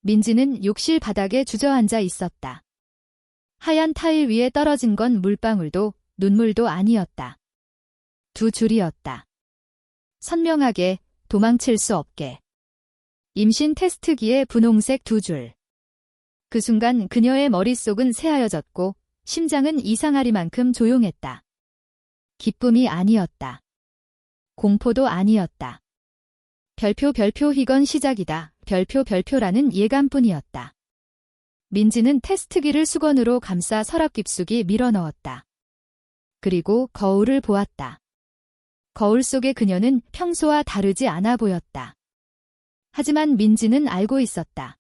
민지는 욕실 바닥에 주저앉아 있었다. 하얀 타일 위에 떨어진 건 물방울도 눈물도 아니었다. 두 줄이었다. 선명하게, 도망칠 수 없게. 임신 테스트기의 분홍색 두 줄. 그 순간 그녀의 머릿속은 새하얘졌고 심장은 이상하리만큼 조용했다. 기쁨이 아니었다. 공포도 아니었다. 별표 이건 시작이다. 별표라는 예감뿐이었다. 민지는 테스트기를 수건으로 감싸 서랍 깊숙이 밀어넣었다. 그리고 거울을 보았다. 거울 속의 그녀는 평소와 다르지 않아 보였다. 하지만 민지는 알고 있었다.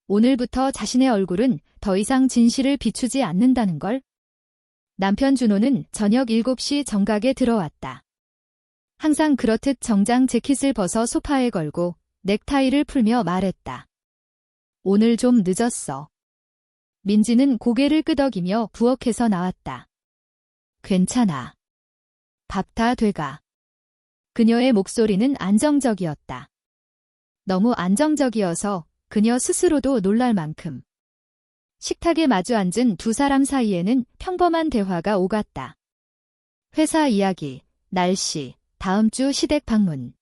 오늘부터 자신의 얼굴은 더 이상 진실을 비추지 않는다는 걸. 남편 준호는 저녁 7시 정각에 들어왔다. 항상 그렇듯 정장 재킷을 벗어 소파에 걸고 넥타이를 풀며 말했다. 오늘 좀 늦었어. 민지는 고개를 끄덕이며 부엌에서 나왔다. 괜찮아. 밥 다 돼가. 그녀의 목소리는 안정적이었다. 너무 안정적이어서 그녀 스스로도 놀랄 만큼. 식탁에 마주 앉은 두 사람 사이에는 평범한 대화가 오갔다. 회사 이야기, 날씨, 다음 주 시댁 방문.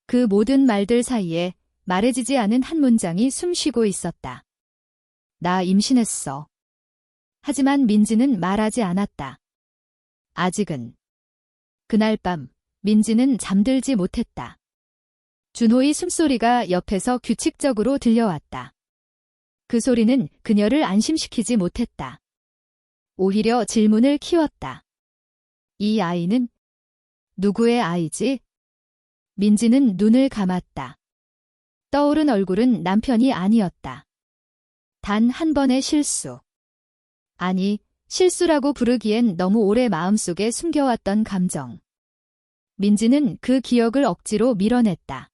그 모든 말들 사이에 말해지지 않은 한 문장이 숨쉬고 있었다. 나 임신했어. 하지만 민지는 말하지 않았다. 아직은. 그날 밤, 민지는 잠들지 못했다. 준호의 숨소리가 옆에서 규칙적으로 들려왔다. 그 소리는 그녀를 안심시키지 못했다. 오히려 질문을 키웠다. 이 아이는 누구의 아이지? 민지는 눈을 감았다. 떠오른 얼굴은 남편이 아니었다. 단 한 번의 실수. 아니, 실수라고 부르기엔 너무 오래 마음속에 숨겨왔던 감정. 민지는 그 기억을 억지로 밀어냈다.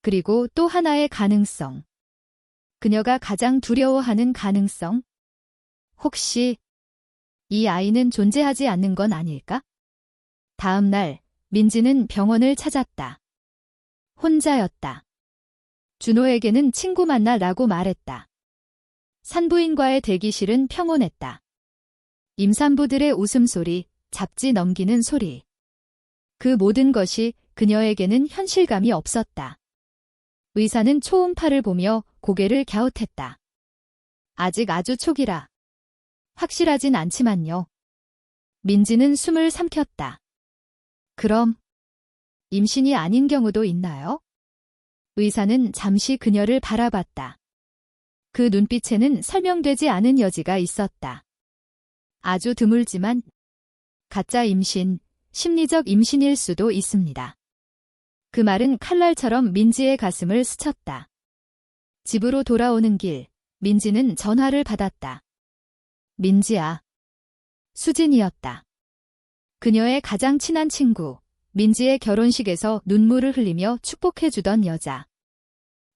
그리고 또 하나의 가능성. 그녀가 가장 두려워하는 가능성? 혹시 이 아이는 존재하지 않는 건 아닐까? 다음 날, 민지는 병원을 찾았다. 혼자였다. 준호에게는 친구 만나라고 말했다. 산부인과의 대기실은 평온했다. 임산부들의 웃음소리, 잡지 넘기는 소리. 그 모든 것이 그녀에게는 현실감이 없었다. 의사는 초음파를 보며 고개를 갸웃했다. 아직 아주 초기라. 확실하진 않지만요. 민지는 숨을 삼켰다. 그럼 임신이 아닌 경우도 있나요? 의사는 잠시 그녀를 바라봤다. 그 눈빛에는 설명되지 않은 여지가 있었다. 아주 드물지만 가짜 임신, 심리적 임신일 수도 있습니다. 그 말은 칼날처럼 민지의 가슴을 스쳤다. 집으로 돌아오는 길, 민지는 전화를 받았다. 민지야. 수진이었다. 그녀의 가장 친한 친구, 민지의 결혼식에서 눈물을 흘리며 축복해주던 여자.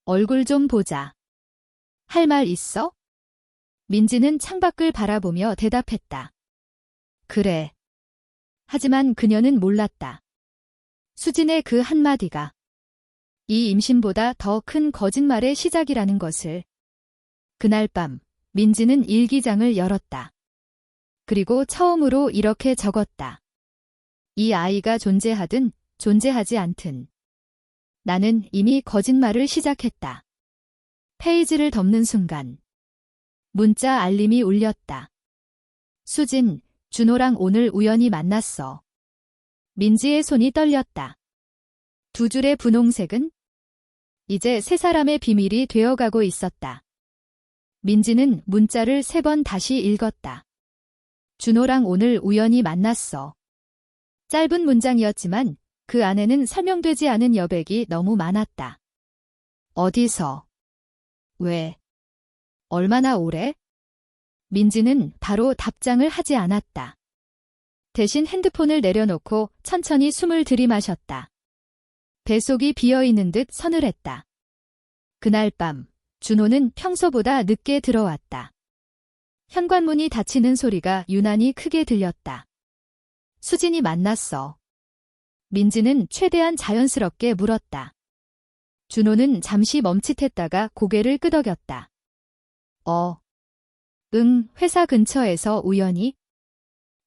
얼굴 좀 보자. 할 말 있어? 민지는 창밖을 바라보며 대답했다. 그래. 하지만 그녀는 몰랐다. 수진의 그 한마디가 이 임신보다 더 큰 거짓말의 시작이라는 것을. 그날 밤, 민지는 일기장을 열었다. 그리고 처음으로 이렇게 적었다. 이 아이가 존재하든 존재하지 않든. 나는 이미 거짓말을 시작했다. 페이지를 덮는 순간. 문자 알림이 울렸다. 수진, 준호랑 오늘 우연히 만났어. 민지의 손이 떨렸다. 두 줄의 분홍색은 이제 세 사람의 비밀이 되어가고 있었다. 민지는 문자를 3번 다시 읽었다. 준호랑 오늘 우연히 만났어. 짧은 문장이었지만 그 안에는 설명되지 않은 여백이 너무 많았다. 어디서? 왜? 얼마나 오래? 민지는 바로 답장을 하지 않았다. 대신 핸드폰을 내려놓고 천천히 숨을 들이마셨다. 뱃속이 비어있는 듯 서늘했다. 그날 밤, 준호는 평소보다 늦게 들어왔다. 현관문이 닫히는 소리가 유난히 크게 들렸다. 수진이 만났어. 민지는 최대한 자연스럽게 물었다. 준호는 잠시 멈칫했다가 고개를 끄덕였다. 응, 회사 근처에서 우연히?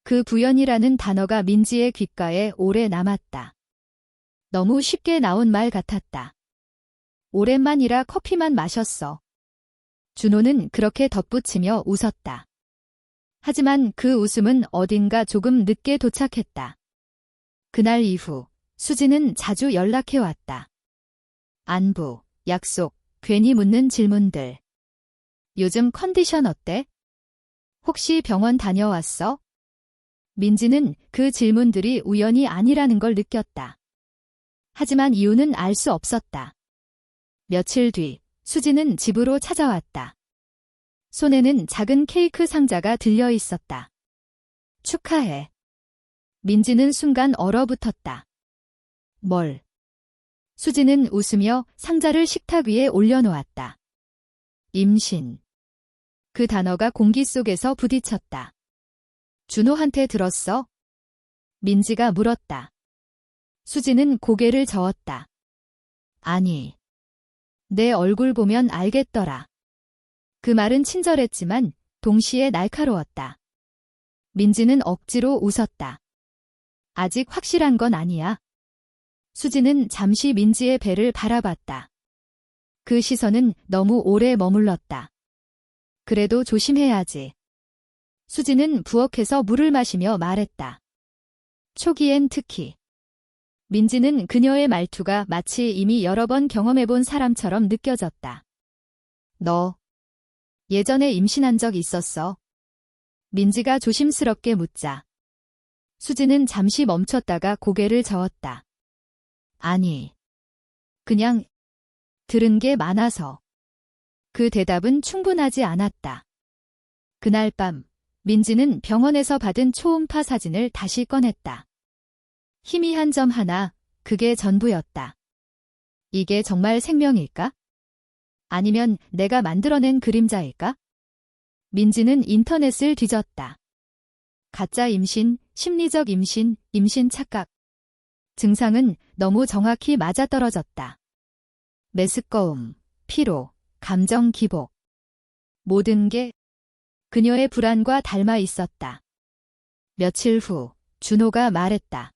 그 부연이라는 단어가 민지의 귓가에 오래 남았다. 너무 쉽게 나온 말 같았다. 오랜만이라 커피만 마셨어. 준호는 그렇게 덧붙이며 웃었다. 하지만 그 웃음은 어딘가 조금 늦게 도착했다. 그날 이후 수지는 자주 연락해왔다. 안부, 약속, 괜히 묻는 질문들. 요즘 컨디션 어때? 혹시 병원 다녀왔어? 민지는 그 질문들이 우연이 아니라는 걸 느꼈다. 하지만 이유는 알 수 없었다. 며칠 뒤 수지는 집으로 찾아왔다. 손에는 작은 케이크 상자가 들려 있었다. 축하해. 민지는 순간 얼어붙었다. 뭘? 수지는 웃으며 상자를 식탁 위에 올려놓았다. 임신. 그 단어가 공기 속에서 부딪혔다. 준호한테 들었어? 민지가 물었다. 수지는 고개를 저었다. 아니. 내 얼굴 보면 알겠더라. 그 말은 친절했지만 동시에 날카로웠다. 민지는 억지로 웃었다. 아직 확실한 건 아니야. 수지는 잠시 민지의 배를 바라봤다. 그 시선은 너무 오래 머물렀다. 그래도 조심해야지. 수지는 부엌에서 물을 마시며 말했다. 초기엔 특히. 민지는 그녀의 말투가 마치 이미 여러 번 경험해본 사람처럼 느껴졌다. 너 예전에 임신한 적 있었어? 민지가 조심스럽게 묻자. 수지는 잠시 멈췄다가 고개를 저었다. 아니. 그냥 들은 게 많아서. 그 대답은 충분하지 않았다. 그날 밤 민지는 병원에서 받은 초음파 사진을 다시 꺼냈다. 희미한 점 하나, 그게 전부였다. 이게 정말 생명일까? 아니면 내가 만들어낸 그림자일까? 민지는 인터넷을 뒤졌다. 가짜 임신, 심리적 임신, 임신 착각. 증상은 너무 정확히 맞아떨어졌다. 메스꺼움, 피로, 감정 기복. 모든 게 그녀의 불안과 닮아 있었다. 며칠 후 준호가 말했다.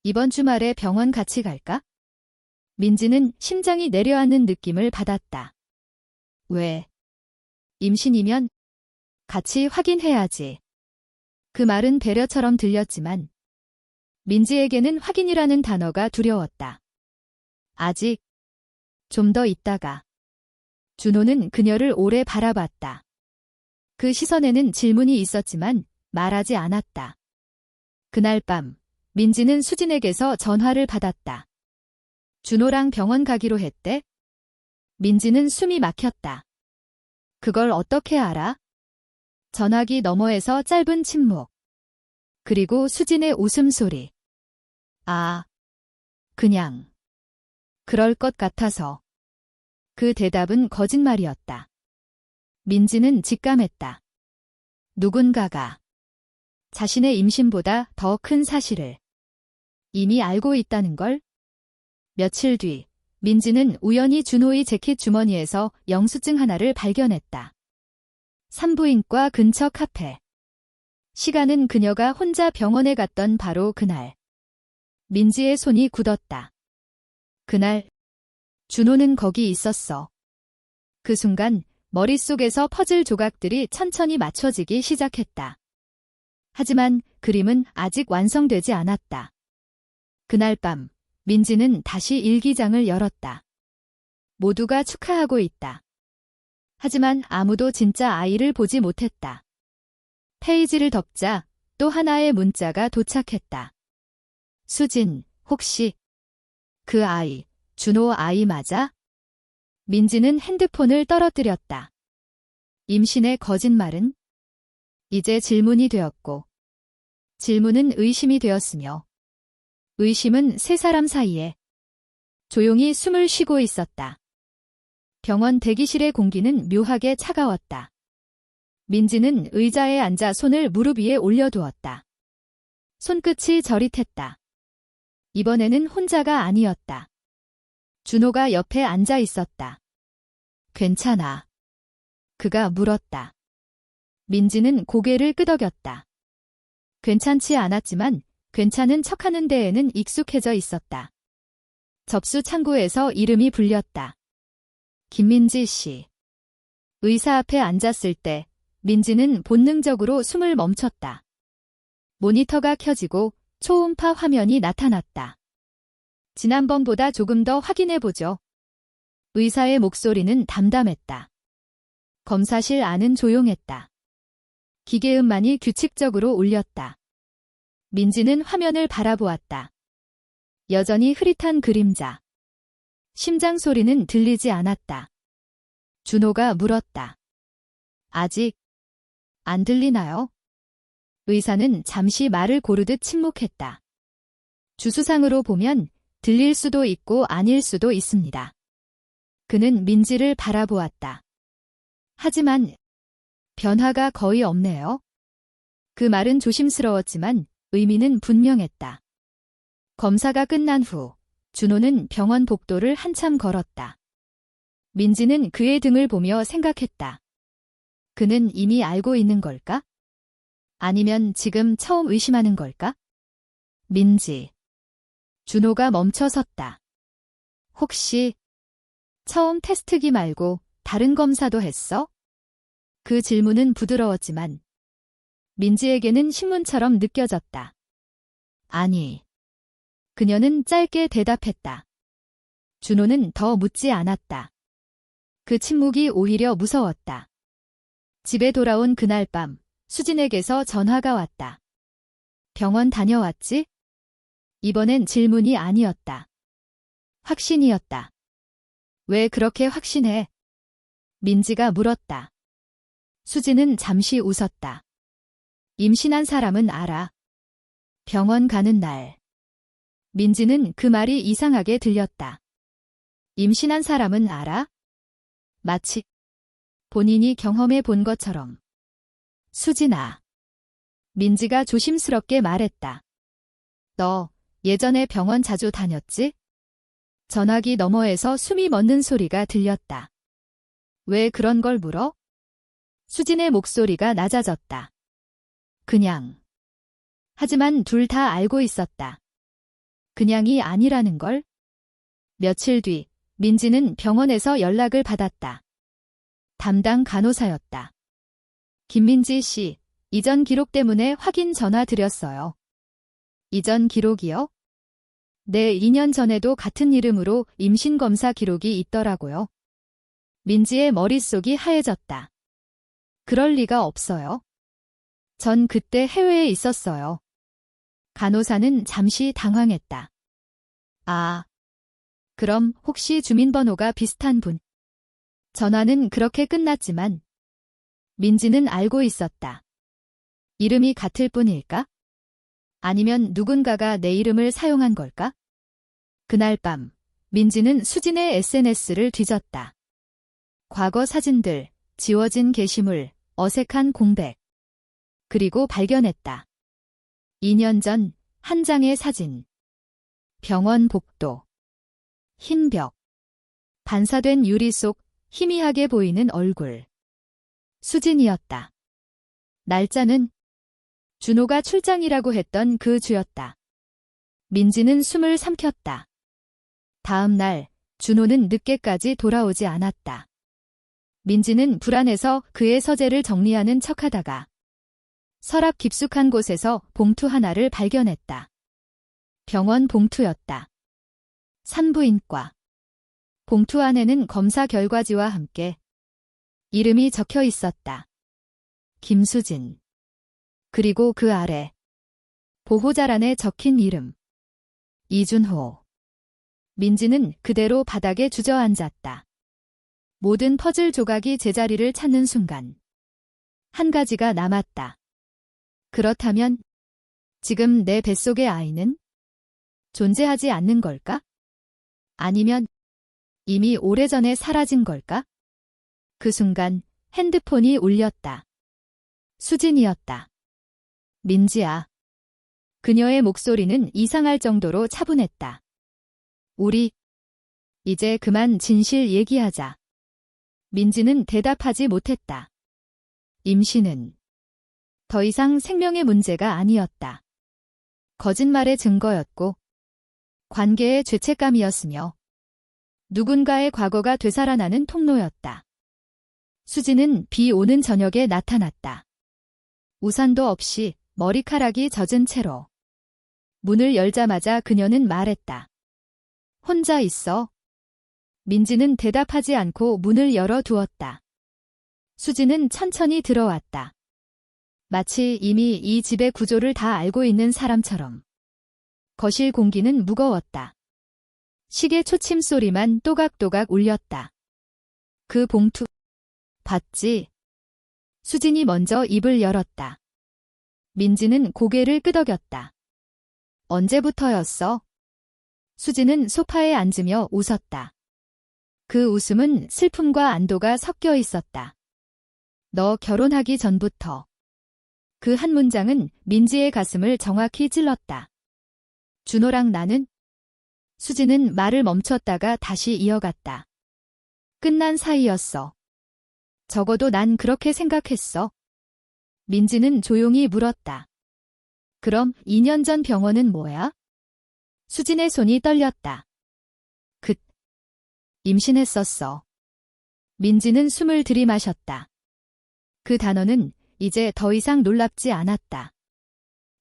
이번 주말에 병원 같이 갈까? 민지는 심장이 내려앉는 느낌을 받았다. 왜? 임신이면 같이 확인해야지. 그 말은 배려처럼 들렸지만 민지에게는 확인이라는 단어가 두려웠다. 아직 좀 더 있다가. 준호는 그녀를 오래 바라봤다. 그 시선에는 질문이 있었지만 말하지 않았다. 그날 밤 민지는 수진에게서 전화를 받았다. 준호랑 병원 가기로 했대? 민지는 숨이 막혔다. 그걸 어떻게 알아? 전화기 너머에서 짧은 침묵. 그리고 수진의 웃음소리. 아, 그냥. 그럴 것 같아서. 그 대답은 거짓말이었다. 민지는 직감했다. 누군가가 자신의 임신보다 더 큰 사실을 이미 알고 있다는 걸? 며칠 뒤 민지는 우연히 준호의 재킷 주머니에서 영수증 하나를 발견했다. 산부인과 근처 카페. 시간은 그녀가 혼자 병원에 갔던 바로 그날. 민지의 손이 굳었다. 그날 준호는 거기 있었어. 그 순간 머릿속에서 퍼즐 조각들이 천천히 맞춰지기 시작했다. 하지만 그림은 아직 완성되지 않았다. 그날 밤 민지는 다시 일기장을 열었다. 모두가 축하하고 있다. 하지만 아무도 진짜 아이를 보지 못했다. 페이지를 덮자 또 하나의 문자가 도착했다. 수진, 혹시 그 아이, 준호 아이 맞아? 민지는 핸드폰을 떨어뜨렸다. 임신의 거짓말은? 이제 질문이 되었고, 질문은 의심이 되었으며, 의심은 세 사람 사이에 조용히 숨을 쉬고 있었다. 병원 대기실의 공기는 묘하게 차가웠다. 민지는 의자에 앉아 손을 무릎 위에 올려두었다. 손끝이 저릿했다. 이번에는 혼자가 아니었다. 준호가 옆에 앉아 있었다. 괜찮아. 그가 물었다. 민지는 고개를 끄덕였다. 괜찮지 않았지만 괜찮은 척하는 데에는 익숙해져 있었다. 접수 창구에서 이름이 불렸다. 김민지 씨. 의사 앞에 앉았을 때 민지는 본능적으로 숨을 멈췄다. 모니터가 켜지고 초음파 화면이 나타났다. 지난번보다 조금 더 확인해보죠. 의사의 목소리는 담담했다. 검사실 안은 조용했다. 기계음만이 규칙적으로 울렸다. 민지는 화면을 바라보았다. 여전히 흐릿한 그림자. 심장 소리는 들리지 않았다. 준호가 물었다. 아직 안 들리나요? 의사는 잠시 말을 고르듯 침묵했다. 주수상으로 보면 들릴 수도 있고 아닐 수도 있습니다. 그는 민지를 바라보았다. 하지만 변화가 거의 없네요. 그 말은 조심스러웠지만 의미는 분명했다. 검사가 끝난 후 준호는 병원 복도를 한참 걸었다. 민지는 그의 등을 보며 생각했다. 그는 이미 알고 있는 걸까? 아니면 지금 처음 의심하는 걸까? 민지. 준호가 멈춰 섰다. 혹시 처음 테스트기 말고 다른 검사도 했어? 그 질문은 부드러웠지만 민지에게는 신문처럼 느껴졌다. 아니. 그녀는 짧게 대답했다. 준호는 더 묻지 않았다. 그 침묵이 오히려 무서웠다. 집에 돌아온 그날 밤 수진에게서 전화가 왔다. 병원 다녀왔지? 이번엔 질문이 아니었다. 확신이었다. 왜 그렇게 확신해? 민지가 물었다. 수진은 잠시 웃었다. 임신한 사람은 알아. 병원 가는 날. 민지는 그 말이 이상하게 들렸다. 임신한 사람은 알아? 마치 본인이 경험해 본 것처럼. 수진아. 민지가 조심스럽게 말했다. 너 예전에 병원 자주 다녔지? 전화기 너머에서 숨이 멎는 소리가 들렸다. 왜 그런 걸 물어? 수진의 목소리가 낮아졌다. 그냥. 하지만 둘 다 알고 있었다. 그냥이 아니라는 걸? 며칠 뒤 민지는 병원에서 연락을 받았다. 담당 간호사였다. 김민지 씨, 이전 기록 때문에 확인 전화 드렸어요. 이전 기록이요? 네, 2년 전에도 같은 이름으로 임신검사 기록이 있더라고요. 민지의 머릿속이 하얘졌다. 그럴 리가 없어요. 전 그때 해외에 있었어요. 간호사는 잠시 당황했다. 아, 그럼 혹시 주민번호가 비슷한 분? 전화는 그렇게 끝났지만 민지는 알고 있었다. 이름이 같을 뿐일까? 아니면 누군가가 내 이름을 사용한 걸까? 그날 밤 민지는 수진의 SNS를 뒤졌다. 과거 사진들, 지워진 게시물, 어색한 공백. 그리고 발견했다. 2년 전 한 장의 사진. 병원 복도. 흰 벽. 반사된 유리 속 희미하게 보이는 얼굴. 수진이었다. 날짜는 준호가 출장이라고 했던 그 주였다. 민지는 숨을 삼켰다. 다음 날 준호는 늦게까지 돌아오지 않았다. 민지는 불안해서 그의 서재를 정리하는 척하다가 서랍 깊숙한 곳에서 봉투 하나를 발견했다. 병원 봉투였다. 산부인과. 봉투 안에는 검사 결과지와 함께 이름이 적혀 있었다. 김수진. 그리고 그 아래 보호자란에 적힌 이름. 이준호. 민지는 그대로 바닥에 주저앉았다. 모든 퍼즐 조각이 제자리를 찾는 순간 한 가지가 남았다. 그렇다면 지금 내 뱃속의 아이는 존재하지 않는 걸까? 아니면 이미 오래전에 사라진 걸까? 그 순간 핸드폰이 울렸다. 수진이었다. 민지야. 그녀의 목소리는 이상할 정도로 차분했다. 우리 이제 그만 진실 얘기하자. 민지는 대답하지 못했다. 임신은 더 이상 생명의 문제가 아니었다. 거짓말의 증거였고 관계의 죄책감이었으며 누군가의 과거가 되살아나는 통로였다. 수지는 비 오는 저녁에 나타났다. 우산도 없이 머리카락이 젖은 채로. 문을 열자마자 그녀는 말했다. 혼자 있어? 민지는 대답하지 않고 문을 열어두었다. 수지는 천천히 들어왔다. 마치 이미 이 집의 구조를 다 알고 있는 사람처럼. 거실 공기는 무거웠다. 시계 초침 소리만 또각또각 울렸다. 그 봉투 봤지? 수진이 먼저 입을 열었다. 민지는 고개를 끄덕였다. 언제부터였어? 수지는 소파에 앉으며 웃었다. 그 웃음은 슬픔과 안도가 섞여 있었다. 너 결혼하기 전부터. 그 한 문장은 민지의 가슴을 정확히 찔렀다. 준호랑 나는? 수지는 말을 멈췄다가 다시 이어갔다. 끝난 사이였어. 적어도 난 그렇게 생각했어. 민지는 조용히 물었다. 그럼 2년 전 병원은 뭐야? 수진의 손이 떨렸다. 임신했었어. 민지는 숨을 들이마셨다. 그 단어는 이제 더 이상 놀랍지 않았다.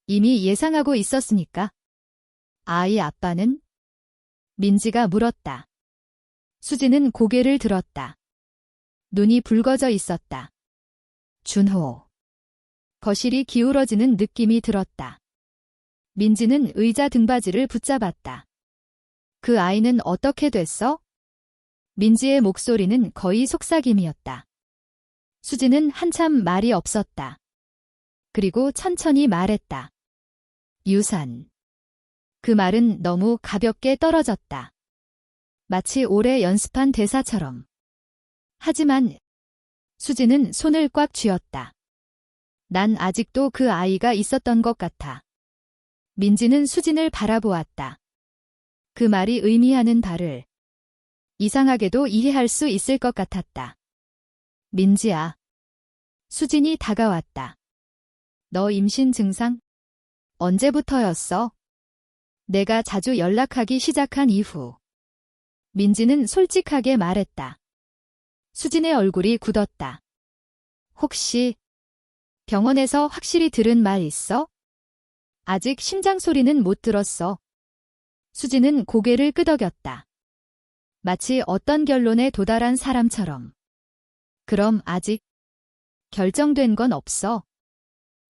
이미 예상하고 있었으니까. 아이 아빠는? 민지가 물었다. 수지는 고개를 들었다. 눈이 붉어져 있었다. 준호. 거실이 기울어지는 느낌이 들었다. 민지는 의자 등받이를 붙잡았다. 그 아이는 어떻게 됐어? 민지의 목소리는 거의 속삭임이었다. 수지는 한참 말이 없었다. 그리고 천천히 말했다. 유산. 그 말은 너무 가볍게 떨어졌다. 마치 오래 연습한 대사처럼. 하지만 수지는 손을 꽉 쥐었다. 난 아직도 그 아이가 있었던 것 같아. 민지는 수진을 바라보았다. 그 말이 의미하는 바를 이상하게도 이해할 수 있을 것 같았다. 민지야. 수진이 다가왔다. 너 임신 증상? 언제부터였어? 내가 자주 연락하기 시작한 이후. 민지는 솔직하게 말했다. 수진의 얼굴이 굳었다. 혹시 병원에서 확실히 들은 말 있어? 아직 심장 소리는 못 들었어. 수진은 고개를 끄덕였다. 마치 어떤 결론에 도달한 사람처럼. 그럼 아직 결정된 건 없어.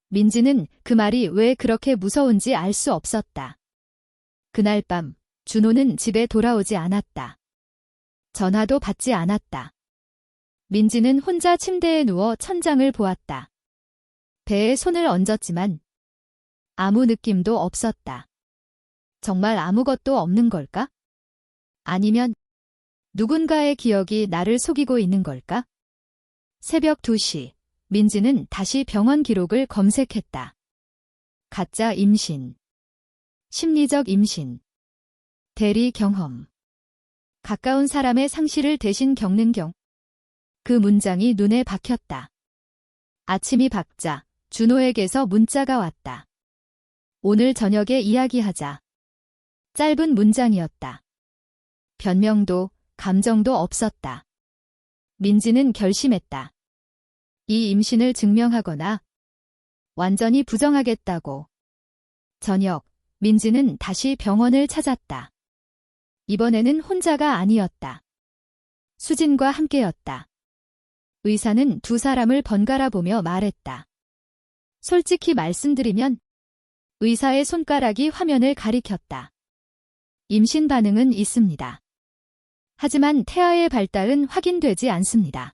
민지는 그 말이 왜 그렇게 무서운지 알 수 없었다. 그날 밤 준호는 집에 돌아오지 않았다. 전화도 받지 않았다. 민지는 혼자 침대에 누워 천장을 보았다. 배에 손을 얹었지만 아무 느낌도 없었다. 정말 아무것도 없는 걸까? 아니면 누군가의 기억이 나를 속이고 있는 걸까? 새벽 2시, 민지는 다시 병원 기록을 검색했다. 가짜 임신, 심리적 임신, 대리 경험, 가까운 사람의 상실을 대신 겪는 경. 그 문장이 눈에 박혔다. 아침이 밝자 준호에게서 문자가 왔다. 오늘 저녁에 이야기하자. 짧은 문장이었다. 변명도 감정도 없었다. 민지는 결심했다. 이 임신을 증명하거나 완전히 부정하겠다고. 저녁, 민지는 다시 병원을 찾았다. 이번에는 혼자가 아니었다. 수진과 함께였다. 의사는 두 사람을 번갈아 보며 말했다. 솔직히 말씀드리면 의사의 손가락이 화면을 가리켰다. 임신 반응은 있습니다. 하지만 태아의 발달은 확인되지 않습니다.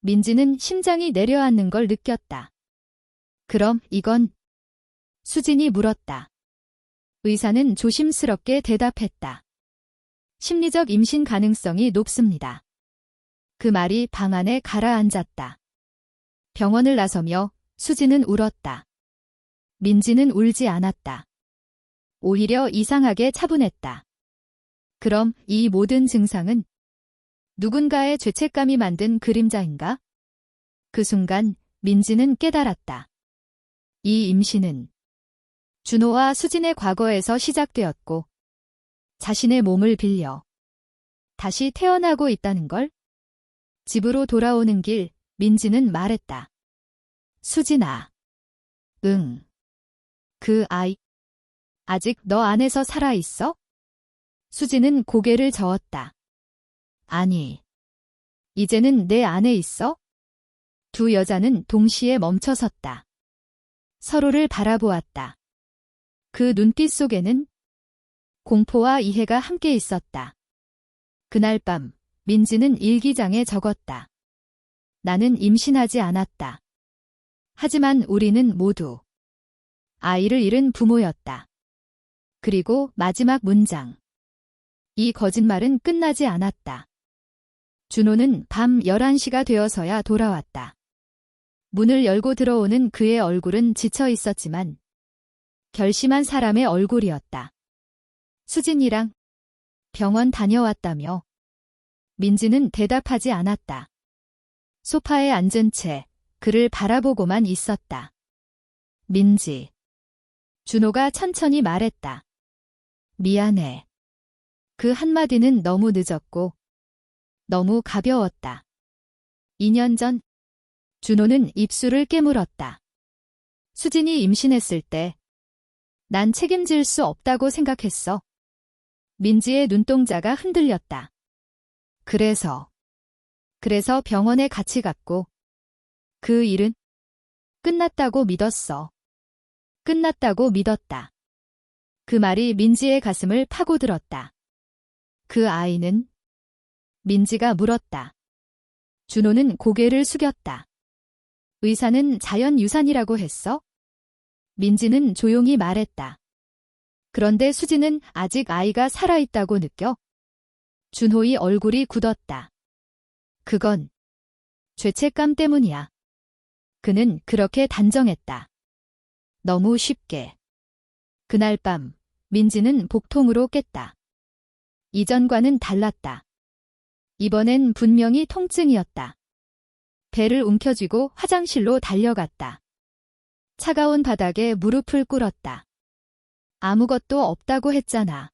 민지는 심장이 내려앉는 걸 느꼈다. 그럼 이건? 수진이 물었다. 의사는 조심스럽게 대답했다. 심리적 임신 가능성이 높습니다. 그 말이 방 안에 가라앉았다. 병원을 나서며 수지는 울었다. 민지는 울지 않았다. 오히려 이상하게 차분했다. 그럼 이 모든 증상은 누군가의 죄책감이 만든 그림자인가? 그 순간 민지는 깨달았다. 이 임신은 준호와 수진의 과거에서 시작되었고 자신의 몸을 빌려 다시 태어나고 있다는 걸? 집으로 돌아오는 길 민지는 말했다. 수진아. 응. 그 아이 아직 너 안에서 살아있어? 수진은 고개를 저었다. 아니. 이제는 내 안에 있어? 두 여자는 동시에 멈춰섰다. 서로를 바라보았다. 그 눈빛 속에는 공포와 이해가 함께 있었다. 그날 밤 민지는 일기장에 적었다. 나는 임신하지 않았다. 하지만 우리는 모두 아이를 잃은 부모였다. 그리고 마지막 문장. 이 거짓말은 끝나지 않았다. 준호는 밤 11시가 되어서야 돌아왔다. 문을 열고 들어오는 그의 얼굴은 지쳐 있었지만 결심한 사람의 얼굴이었다. 수진이랑 병원 다녀왔다며. 민지는 대답하지 않았다. 소파에 앉은 채 그를 바라보고만 있었다. 민지. 준호가 천천히 말했다. 미안해. 그 한마디는 너무 늦었고 너무 가벼웠다. 2년 전 준호는 입술을 깨물었다. 수진이 임신했을 때 난 책임질 수 없다고 생각했어. 민지의 눈동자가 흔들렸다. 그래서 병원에 같이 갔고 그 일은 끝났다고 믿었어. 끝났다고 믿었다. 그 말이 민지의 가슴을 파고들었다. 그 아이는? 민지가 물었다. 준호는 고개를 숙였다. 의사는 자연유산이라고 했어? 민지는 조용히 말했다. 그런데 수지는 아직 아이가 살아있다고 느껴? 준호의 얼굴이 굳었다. 그건 죄책감 때문이야. 그는 그렇게 단정했다. 너무 쉽게. 그날 밤 민지는 복통으로 깼다. 이전과는 달랐다. 이번엔 분명히 통증이었다. 배를 움켜쥐고 화장실로 달려갔다. 차가운 바닥에 무릎을 꿇었다. 아무것도 없다고 했잖아.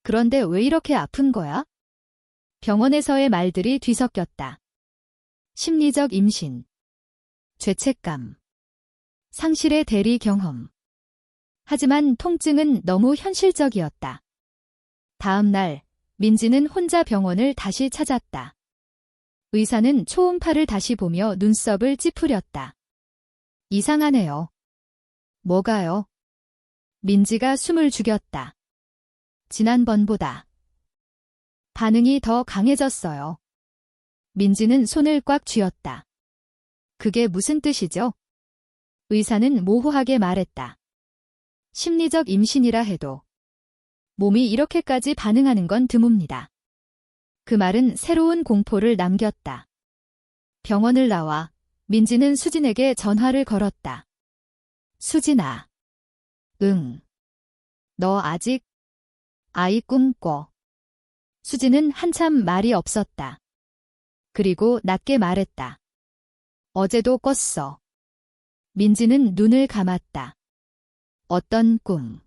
그런데 왜 이렇게 아픈 거야? 병원에서의 말들이 뒤섞였다. 심리적 임신, 죄책감, 상실의 대리 경험. 하지만 통증은 너무 현실적이었다. 다음 날 민지는 혼자 병원을 다시 찾았다. 의사는 초음파를 다시 보며 눈썹을 찌푸렸다. 이상하네요. 뭐가요? 민지가 숨을 죽였다. 지난번보다 반응이 더 강해졌어요. 민지는 손을 꽉 쥐었다. 그게 무슨 뜻이죠? 의사는 모호하게 말했다. 심리적 임신이라 해도 몸이 이렇게까지 반응하는 건 드뭅니다. 그 말은 새로운 공포를 남겼다. 병원을 나와 민지는 수진에게 전화를 걸었다. 수진아. 응. 너 아직 아이 꿈꿔. 수진은 한참 말이 없었다. 그리고 낮게 말했다. 어제도 꿨어. 민지는 눈을 감았다. 어떤 꿈?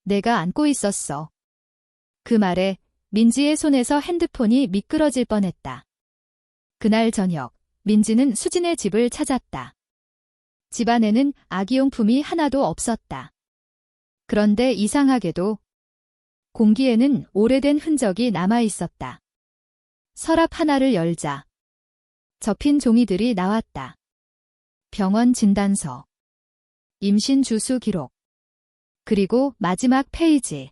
내가 안고 있었어. 그 말에 민지의 손에서 핸드폰이 미끄러질 뻔했다. 그날 저녁 민지는 수진의 집을 찾았다. 집안에는 아기용품이 하나도 없었다. 그런데 이상하게도 공기에는 오래된 흔적이 남아 있었다. 서랍 하나를 열자 접힌 종이들이 나왔다. 병원 진단서, 임신 주수 기록, 그리고 마지막 페이지.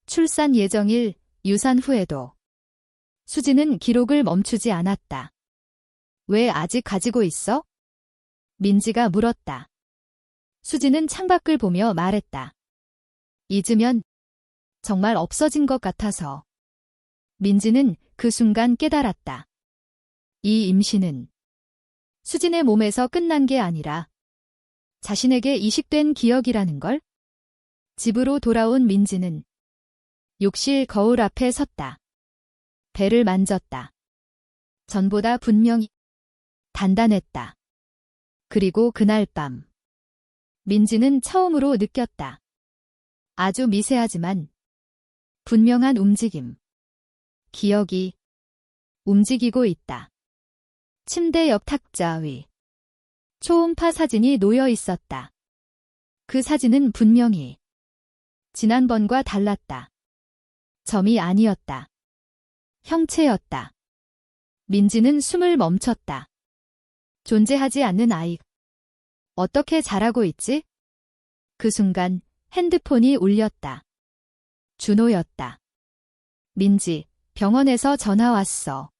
출산 예정일, 유산 후에도. 수지는 기록을 멈추지 않았다. 왜 아직 가지고 있어? 민지가 물었다. 수지는 창밖을 보며 말했다. 잊으면 정말 없어진 것 같아서. 민지는 그 순간 깨달았다. 이 임신은 수진의 몸에서 끝난 게 아니라 자신에게 이식된 기억이라는 걸. 집으로 돌아온 민지는 욕실 거울 앞에 섰다. 배를 만졌다. 전보다 분명히 단단했다. 그리고 그날 밤 민지는 처음으로 느꼈다. 아주 미세하지만 분명한 움직임. 기억이 움직이고 있다. 침대 옆 탁자 위 초음파 사진이 놓여 있었다. 그 사진은 분명히 지난번과 달랐다. 점이 아니었다. 형체였다. 민지는 숨을 멈췄다. 존재하지 않는 아이. 어떻게 자라고 있지? 그 순간 핸드폰이 울렸다. 준호였다. 민지, 병원에서 전화 왔어.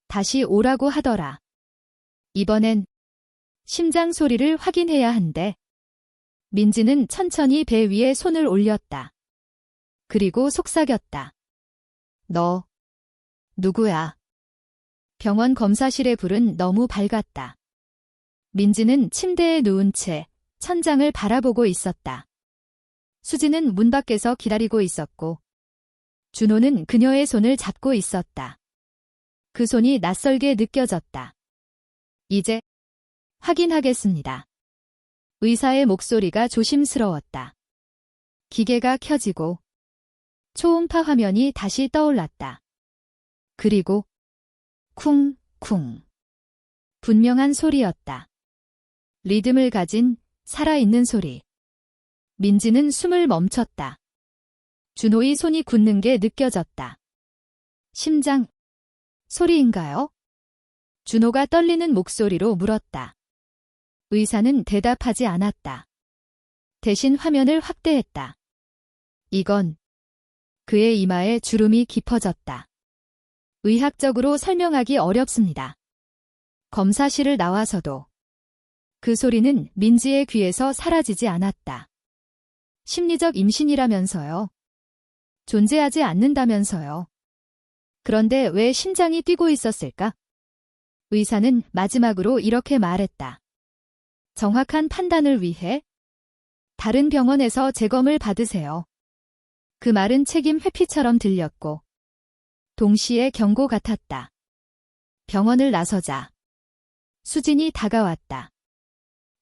다시 오라고 하더라. 이번엔 심장 소리를 확인해야 한대. 민지는 천천히 배 위에 손을 올렸다. 그리고 속삭였다. 너 누구야? 병원 검사실의 불은 너무 밝았다. 민지는 침대에 누운 채 천장을 바라보고 있었다. 수지는 문 밖에서 기다리고 있었고 준호는 그녀의 손을 잡고 있었다. 그 손이 낯설게 느껴졌다. 이제 확인하겠습니다. 의사의 목소리가 조심스러웠다. 기계가 켜지고 초음파 화면이 다시 떠올랐다. 그리고 쿵쿵. 분명한 소리였다. 리듬을 가진 살아있는 소리. 민지는 숨을 멈췄다. 준호의 손이 굳는 게 느껴졌다. 심장 소리인가요? 준호가 떨리는 목소리로 물었다. 의사는 대답하지 않았다. 대신 화면을 확대했다. 이건 그의 이마에 주름이 깊어졌다. 의학적으로 설명하기 어렵습니다. 검사실을 나와서도 그 소리는 민지의 귀에서 사라지지 않았다. 심리적 임신이라면서요. 존재하지 않는다면서요. 그런데 왜 심장이 뛰고 있었을까? 의사는 마지막으로 이렇게 말했다. 정확한 판단을 위해 다른 병원에서 재검을 받으세요. 그 말은 책임 회피처럼 들렸고 동시에 경고 같았다. 병원을 나서자 수진이 다가왔다.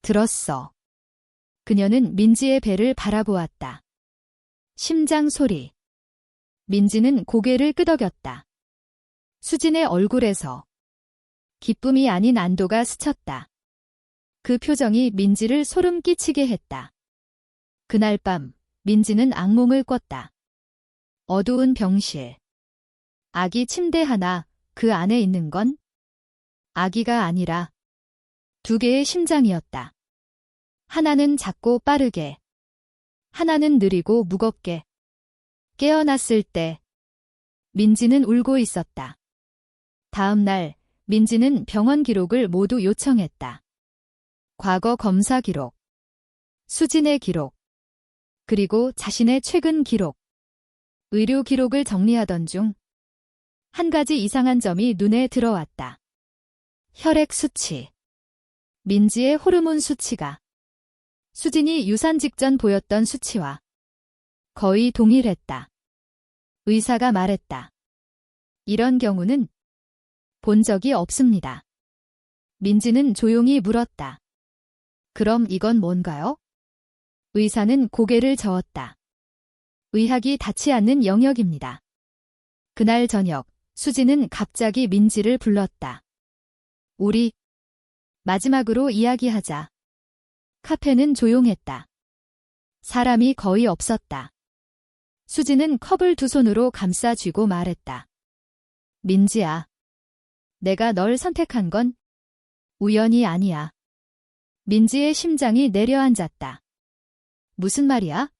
들었어. 그녀는 민지의 배를 바라보았다. 심장 소리. 민지는 고개를 끄덕였다. 수진의 얼굴에서 기쁨이 아닌 안도가 스쳤다. 그 표정이 민지를 소름 끼치게 했다. 그날 밤 민지는 악몽을 꿨다. 어두운 병실. 아기 침대 하나, 그 안에 있는 건 아기가 아니라 두 개의 심장이었다. 하나는 작고 빠르게, 하나는 느리고 무겁게. 깨어났을 때 민지는 울고 있었다. 다음 날 민지는 병원 기록을 모두 요청했다. 과거 검사 기록, 수진의 기록, 그리고 자신의 최근 기록. 의료 기록을 정리하던 중 한 가지 이상한 점이 눈에 들어왔다. 혈액 수치. 민지의 호르몬 수치가 수진이 유산 직전 보였던 수치와 거의 동일했다. 의사가 말했다. 이런 경우는 본 적이 없습니다. 민지는 조용히 물었다. 그럼 이건 뭔가요? 의사는 고개를 저었다. 의학이 닿지 않는 영역입니다. 그날 저녁, 수지는 갑자기 민지를 불렀다. 우리 마지막으로 이야기하자. 카페는 조용했다. 사람이 거의 없었다. 수지는 컵을 두 손으로 감싸 쥐고 말했다. 민지야. 내가 널 선택한 건 우연이 아니야. 민지의 심장이 내려앉았다. 무슨 말이야?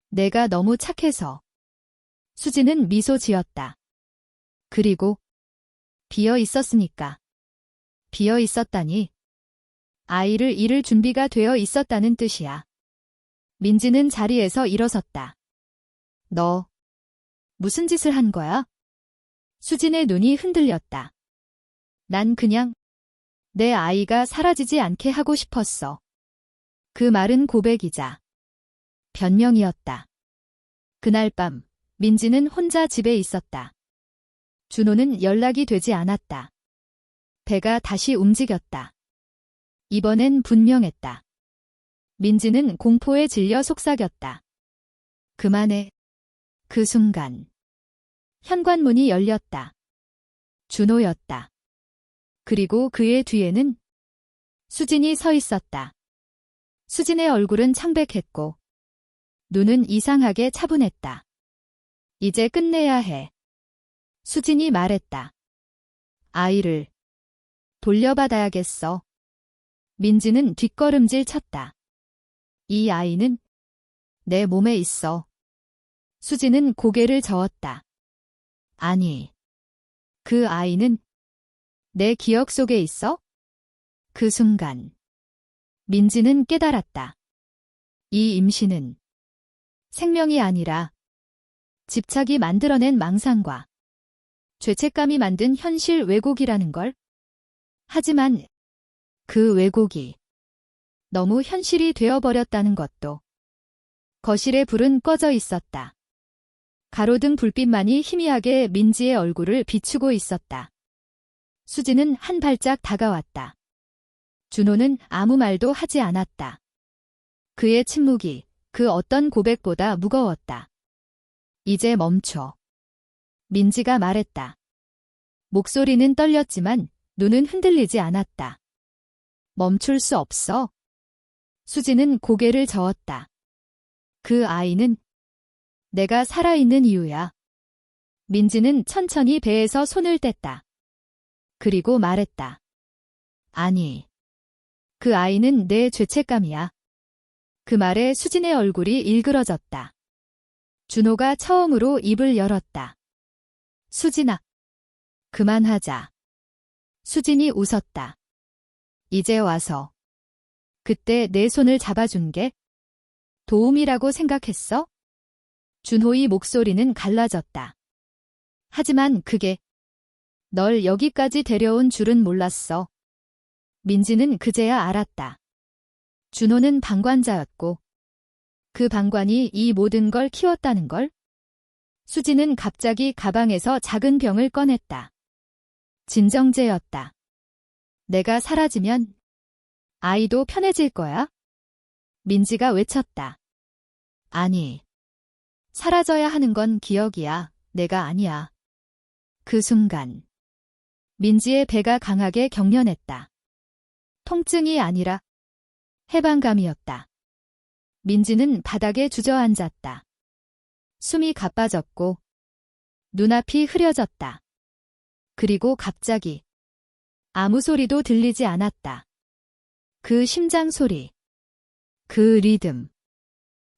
내가 너무 착해서. 수지는 미소 지었다. 그리고 비어 있었으니까. 비어 있었다니. 아이를 잃을 준비가 되어 있었다는 뜻이야. 민지는 자리에서 일어섰다. 너 무슨 짓을 한 거야? 수진의 눈이 흔들렸다. 난 그냥 내 아이가 사라지지 않게 하고 싶었어. 그 말은 고백이자 변명이었다. 그날 밤 민지는 혼자 집에 있었다. 준호는 연락이 되지 않았다. 배가 다시 움직였다. 이번엔 분명했다. 민지는 공포에 질려 속삭였다. 그만해. 그 순간 현관문이 열렸다. 준호였다. 그리고 그의 뒤에는 수진이 서 있었다. 수진의 얼굴은 창백했고 눈은 이상하게 차분했다. 이제 끝내야 해. 수진이 말했다. 아이를 돌려받아야겠어. 민지는 뒷걸음질 쳤다. 이 아이는 내 몸에 있어. 수진은 고개를 저었다. 아니, 그 아이는 내 기억 속에 있어? 그 순간 민지는 깨달았다. 이 임신은 생명이 아니라 집착이 만들어낸 망상과 죄책감이 만든 현실 왜곡이라는 걸. 하지만 그 왜곡이 너무 현실이 되어버렸다는 것도. 거실에 불은 꺼져 있었다. 가로등 불빛만이 희미하게 민지의 얼굴을 비추고 있었다. 수진은 한 발짝 다가왔다. 준호는 아무 말도 하지 않았다. 그의 침묵이 그 어떤 고백보다 무거웠다. 이제 멈춰. 민지가 말했다. 목소리는 떨렸지만 눈은 흔들리지 않았다. 멈출 수 없어. 수진은 고개를 저었다. 그 아이는 내가 살아있는 이유야. 민지는 천천히 배에서 손을 뗐다. 그리고 말했다. 아니, 그 아이는 내 죄책감이야. 그 말에 수진의 얼굴이 일그러졌다. 준호가 처음으로 입을 열었다. 수진아, 그만하자. 수진이 웃었다. 이제 와서 그때 내 손을 잡아준 게 도움이라고 생각했어? 준호의 목소리는 갈라졌다. 하지만 그게 널 여기까지 데려온 줄은 몰랐어. 민지는 그제야 알았다. 준호는 방관자였고 그 방관이 이 모든 걸 키웠다는 걸. 수진은 갑자기 가방에서 작은 병을 꺼냈다. 진정제였다. 내가 사라지면 아이도 편해질 거야? 민지가 외쳤다. 아니, 사라져야 하는 건 기억이야. 내가 아니야. 그 순간 민지의 배가 강하게 경련했다. 통증이 아니라 해방감이었다. 민지는 바닥에 주저앉았다. 숨이 가빠졌고 눈앞이 흐려졌다. 그리고 갑자기 아무 소리도 들리지 않았다. 그 심장 소리, 그 리듬,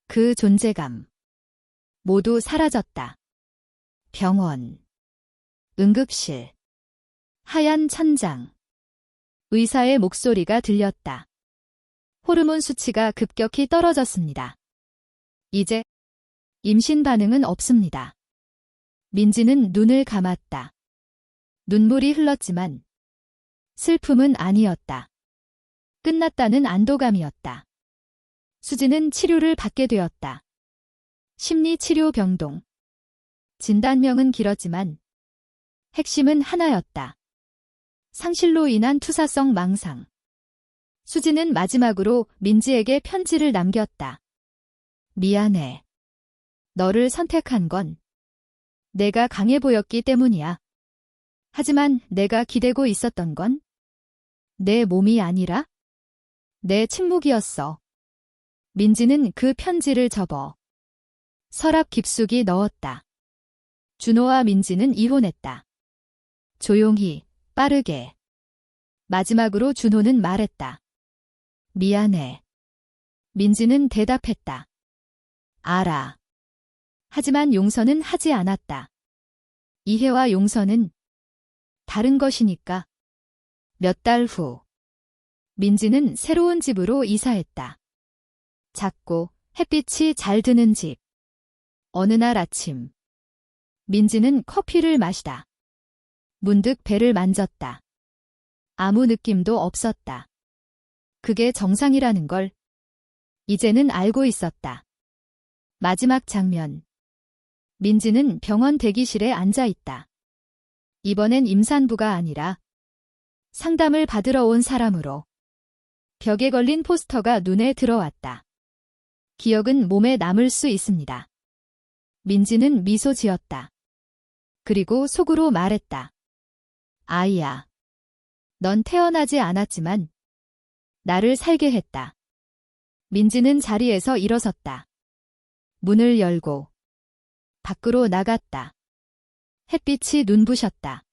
그 존재감 모두 사라졌다. 병원, 응급실, 하얀 천장, 의사의 목소리가 들렸다. 호르몬 수치가 급격히 떨어졌습니다. 이제 임신 반응은 없습니다. 민지는 눈을 감았다. 눈물이 흘렀지만 슬픔은 아니었다. 끝났다는 안도감이었다. 수지는 치료를 받게 되었다. 심리치료 병동. 진단명은 길었지만 핵심은 하나였다. 상실로 인한 투사성 망상. 수지는 마지막으로 민지에게 편지를 남겼다. 미안해. 너를 선택한 건 내가 강해 보였기 때문이야. 하지만 내가 기대고 있었던 건 내 몸이 아니라 내 침묵이었어. 민지는 그 편지를 접어 서랍 깊숙이 넣었다. 준호와 민지는 이혼했다. 조용히, 빠르게. 마지막으로 준호는 말했다. 미안해. 민지는 대답했다. 알아. 하지만 용서는 하지 않았다. 이해와 용서는 다른 것이니까. 몇 달 후, 민지는 새로운 집으로 이사했다. 작고 햇빛이 잘 드는 집. 어느 날 아침, 민지는 커피를 마시다. 문득 배를 만졌다. 아무 느낌도 없었다. 그게 정상이라는 걸 이제는 알고 있었다. 마지막 장면. 민지는 병원 대기실에 앉아 있다. 이번엔 임산부가 아니라 상담을 받으러 온 사람으로. 벽에 걸린 포스터가 눈에 들어왔다. 기억은 몸에 남을 수 있습니다. 민지는 미소 지었다. 그리고 속으로 말했다. 아이야. 넌 태어나지 않았지만 나를 살게 했다. 민지는 자리에서 일어섰다. 문을 열고 밖으로 나갔다. 햇빛이 눈부셨다.